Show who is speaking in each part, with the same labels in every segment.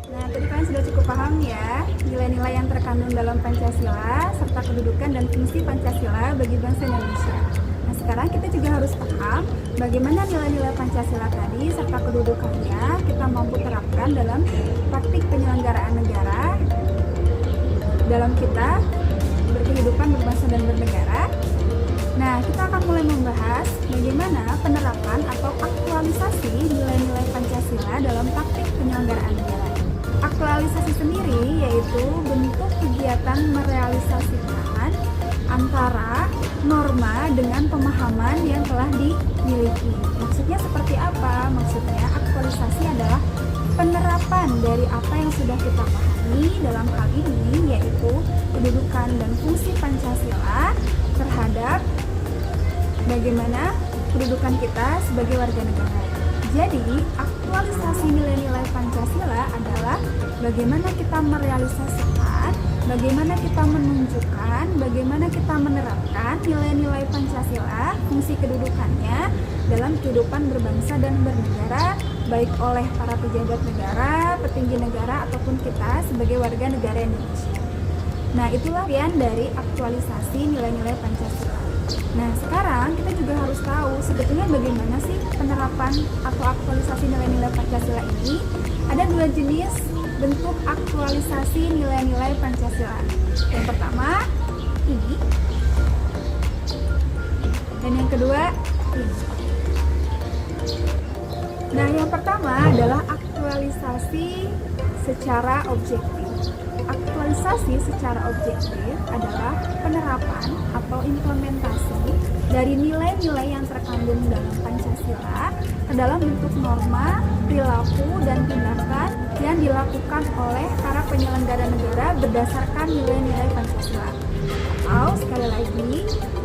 Speaker 1: Nah, tadi kalian sudah cukup paham ya nilai-nilai yang terkandung dalam Pancasila serta kedudukan dan fungsi Pancasila bagi bangsa Indonesia. Nah, sekarang kita juga harus paham bagaimana nilai-nilai Pancasila tadi serta kedudukannya kita mampu terapkan dalam praktik penyelenggaraan negara dalam kita berkehidupan berbangsa dan bernegara. Nah, kita akan mulai membahas bagaimana penerapan atau aktualisasi nilai-nilai Pancasila dalam praktik penyelenggaraan negara. Aktualisasi sendiri yaitu bentuk kegiatan merealisasikan antara norma dengan pemahaman yang telah dimiliki. Maksudnya seperti apa? Maksudnya aktualisasi adalah penerapan dari apa yang sudah kita pahami dalam hal ini yaitu kedudukan dan fungsi Pancasila terhadap bagaimana kedudukan kita sebagai warga negara. Jadi, aktualisasi nilai-nilai Pancasila adalah bagaimana kita merealisasikan, bagaimana kita menunjukkan, bagaimana kita menerapkan nilai-nilai Pancasila, fungsi kedudukannya dalam kehidupan berbangsa dan bernegara, baik oleh para pejabat negara, petinggi negara, ataupun kita sebagai warga negara Indonesia. Nah, itulah artian dari aktualisasi nilai-nilai Pancasila. Nah, sekarang kita juga harus tahu sebetulnya bagaimana sih penerapan atau aktualisasi nilai-nilai Pancasila ini. Ada dua jenis bentuk aktualisasi nilai-nilai Pancasila. Yang pertama, ini. Dan yang kedua, ini. Nah, yang pertama adalah aktualisasi secara objektif. Aktualisasi secara objektif adalah penerapan atau implementasi dari nilai-nilai yang terkandung dalam Pancasila ke dalam bentuk norma, perilaku, dan tindakan yang dilakukan oleh para penyelenggara negara berdasarkan nilai-nilai Pancasila. Atau sekali lagi,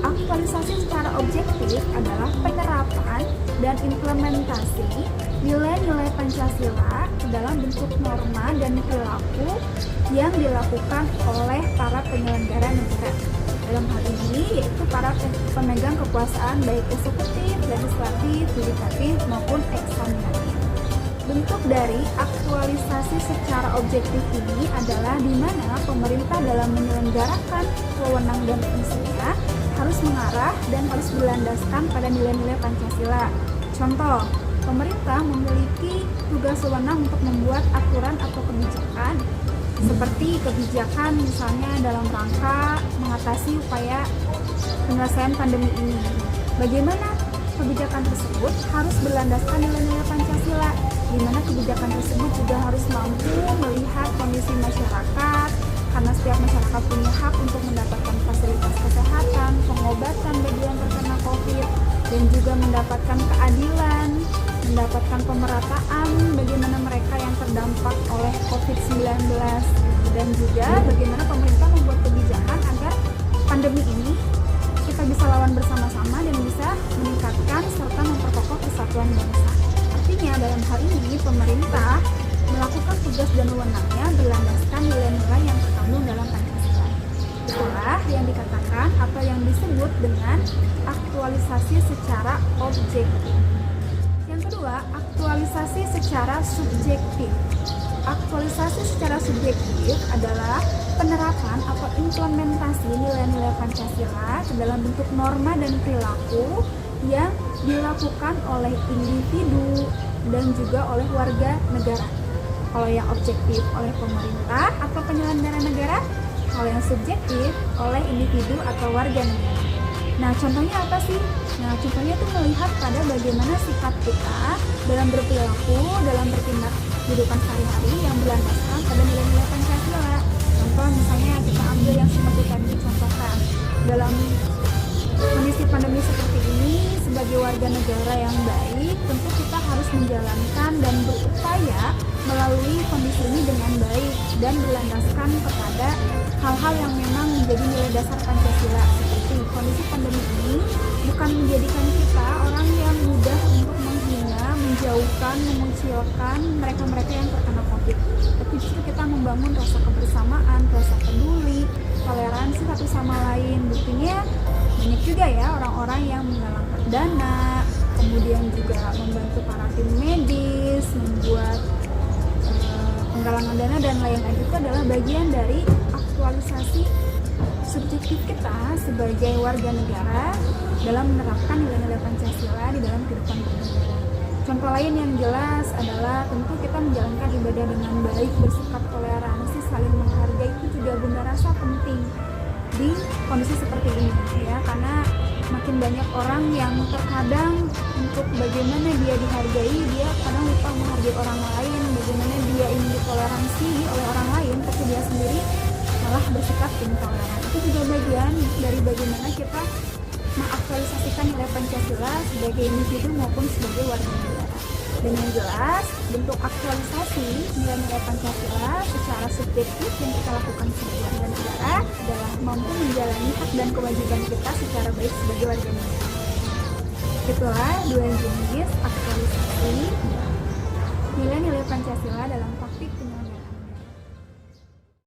Speaker 1: aktualisasi secara objektif adalah penerapan dan implementasi nilai-nilai Pancasila ke dalam bentuk norma dan perilaku yang dilakukan oleh para penyelenggara negara. Dalam hal ini yaitu para pemegang kekuasaan baik eksekutif, legislatif, yudikatif maupun eksaminatif. Bentuk dari aktualisasi secara objektif ini adalah di mana pemerintah dalam menyelenggarakan wewenang dan fungsinya harus mengarah dan harus berlandaskan pada nilai-nilai Pancasila. Contoh, pemerintah memiliki tugas wewenang untuk membuat aturan atau kebijakan seperti kebijakan misalnya dalam rangka mengatasi upaya penyelesaian pandemi ini. Bagaimana kebijakan tersebut harus berlandaskan nilai-nilai Pancasila, di mana kebijakan tersebut juga harus mampu melihat kondisi masyarakat, karena setiap masyarakat punya hak untuk mendapatkan fasilitas kesehatan, pengobatan bagi yang terkena COVID, dan juga mendapatkan keadilan, mendapatkan pemerataan bagaimana mereka yang terdampak oleh COVID-19, dan juga bagaimana pemerintah membuat kebijakan agar pandemi ini kita bisa lawan bersama-sama dan bisa meningkatkan serta memperkokoh kesatuan bangsa. Artinya dalam hal ini pemerintah melakukan tugas dan wewenangnya berlandaskan nilai-nilai yang terkandung dalam Pancasila. Itulah yang dikatakan atau yang disebut dengan aktualisasi secara objektif. Yang kedua, aktualisasi secara subjektif. Aktualisasi secara subjektif adalah penerapan atau implementasi nilai-nilai Pancasila ke dalam bentuk norma dan perilaku yang dilakukan oleh individu dan juga oleh warga negara. Kalau yang objektif oleh pemerintah atau penyelenggara negara, kalau yang subjektif oleh individu atau warga negara. Nah, contohnya apa sih? Nah, contohnya itu melihat pada bagaimana sikap kita dalam berperilaku, dalam bertindak kehidupan sehari-hari yang berlandaskan pada nilai-nilai Pancasila. Contoh misalnya kita ambil yang seperti tadi dicontohkan. Dalam kondisi pandemi seperti ini, sebagai warga negara yang baik, tentu kita harus menjalankan dan berupaya melalui kondisi ini dengan baik dan berlandaskan kepada hal-hal yang memang menjadi nilai dasar Pancasila. Seperti kondisi pandemi ini bukan menjadikan kita orang yang mudah untuk menghina, menjauhkan, mengucilkan mereka-mereka yang terkena COVID, tapi justru kita membangun rasa kebersamaan, rasa peduli, toleransi satu sama lain. Buktinya banyak juga ya orang-orang yang menggalangkan dana, kemudian juga membantu para tim medis, membuat penggalangan dana dan lain-lain itu adalah bagian dari aktualisasi subjektif kita sebagai warga negara dalam menerapkan nilai-nilai Pancasila di dalam kehidupan bernegara. Contoh lain yang jelas adalah tentu kita menjalankan ibadah dengan baik, bersikap toleransi, saling menghargai, itu juga Bunda rasa penting di kondisi seperti ini ya, karena makin banyak orang yang terkadang untuk bagaimana dia dihargai, dia kadang lupa menghargai orang lain, bagaimana dia ingin ditoleransi oleh orang lain tapi dia sendiri malah bersikap intoleran. Itu juga bagian dari bagaimana kita mengaktualisasikan nilai Pancasila sebagai individu maupun sebagai warga negara. Dan yang jelas, bentuk aktualisasi nilai-nilai Pancasila secara subjektif yang kita lakukan sebagai warga negara adalah mampu menjalani hak dan kewajiban kita secara baik sebagai warga negara. Itulah dua jenis aktualisasi nilai-nilai Pancasila dalam praktik